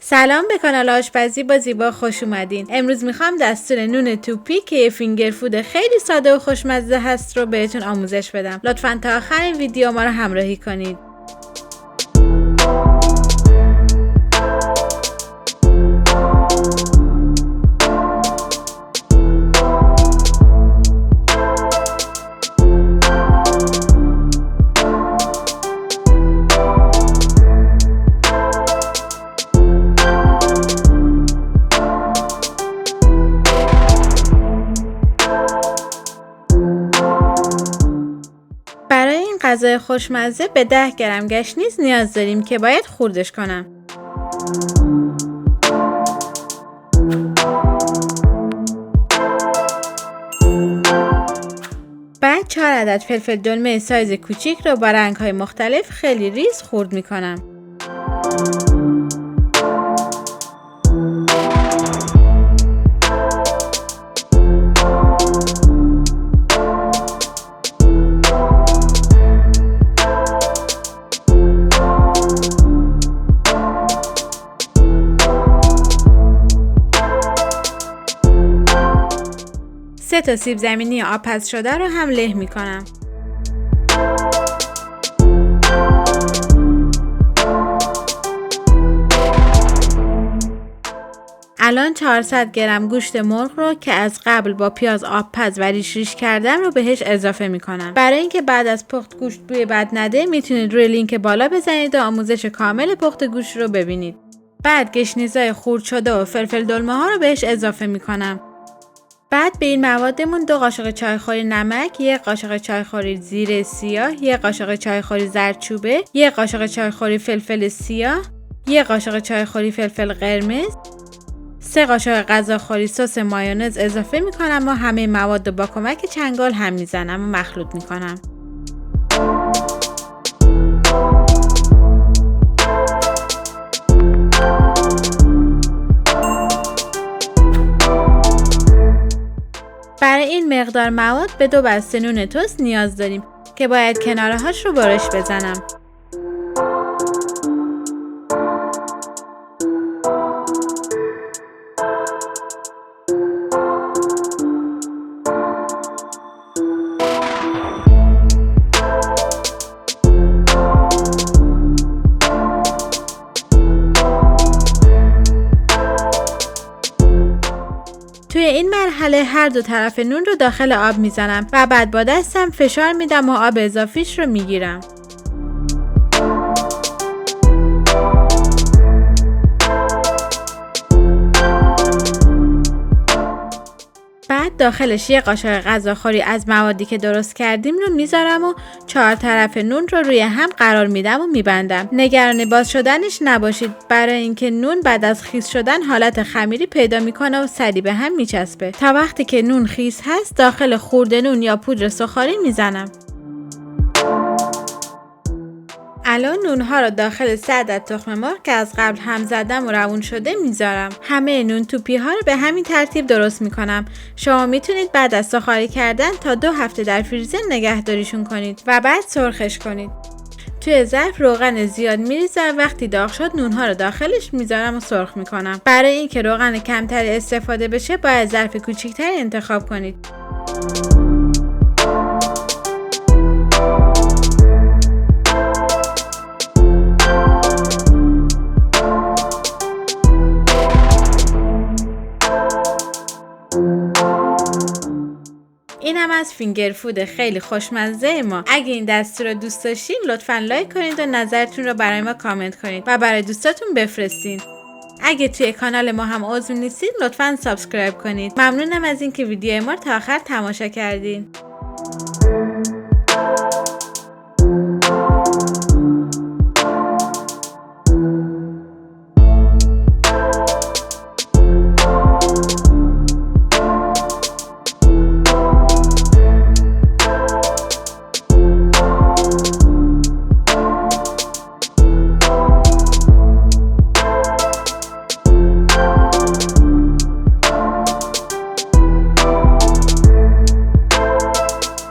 سلام به کانال آشپزی با زیبا، خوش اومدین. امروز میخوام دستور نون توپی که یه فینگر فود خیلی ساده و خوشمزه هست رو بهتون آموزش بدم. لطفاً تا آخر این ویدیو ما رو همراهی کنید. برای این غذای خوشمزه به 10 گرم گشنیز نیاز داریم که باید خردش کنم. بعد 4 عدد فلفل دلمه سایز کوچیک رو با رنگ‌های مختلف خیلی ریز خرد می‌کنم. سه تا سیب زمینی آبپز شده رو هم له می کنم. الان 400 گرم گوشت مرغ رو که از قبل با پیاز آبپز و ریش کردم رو بهش اضافه می کنم. برای اینکه بعد از پخت گوشت بوی بد نده میتونید روی لینک بالا بزنید و آموزش کامل پخت گوشت رو ببینید. بعد گشنیزای خرد شده و فلفل دلمه ها رو بهش اضافه می کنم. بعد به این موادمون 2 قاشق چایخوری نمک، 1 قاشق چایخوری زیره سیاه، 1 قاشق چایخوری زردچوبه، 1 قاشق چایخوری فلفل سیاه، 1 قاشق چایخوری فلفل قرمز، 3 قاشق غذاخوری سس مایونز اضافه میکنم و همه مواد رو با کمک چنگال هم میزنم و مخلوط میکنم. برای این مقدار مواد به 2 بسته نون تست نیاز داریم که باید کناره هاش رو برش بزنم. توی این مرحله هر 2 طرف نون رو داخل آب میزنم و بعد با دستم فشار میدم و آب اضافیش رو میگیرم. بعد داخلش 1 قاشق غذاخوری از موادی که درست کردیم رو میذارم و 4 طرف نون رو روی هم قرار میدم و میبندم. نگران باز شدنش نباشید، برای اینکه نون بعد از خیس شدن حالت خمیری پیدا میکنه و سریع به هم میچسبه. تا وقتی که نون خیس هست داخل خورده نون یا پودر سوخاری میزنم. الان نونها رو داخل 3 عدد تخم مرغ که از قبل هم زدم و روون شده میذارم. همه نون توپی ها رو به همین ترتیب درست میکنم. شما میتونید بعد از سوخاری کردن تا 2 هفته در فریزر نگهداریشون کنید و بعد سرخش کنید. توی ظرف روغن زیاد میریزم. وقتی داغ شد نونها رو داخلش میذارم و سرخ میکنم. برای اینکه روغن کمتری استفاده بشه باید ظرف کوچیکتری انتخاب کنید. این هم از فینگر فود خیلی خوشمزه ما. اگه این دستور رو دوست داشتین لطفاً لایک کنید و نظرتون رو برای ما کامنت کنید و برای دوستاتون بفرستین. اگه توی کانال ما هم عضو نیستید لطفاً سابسکرایب کنید. ممنونم از اینکه ویدیو ما رو تا آخر تماشا کردین.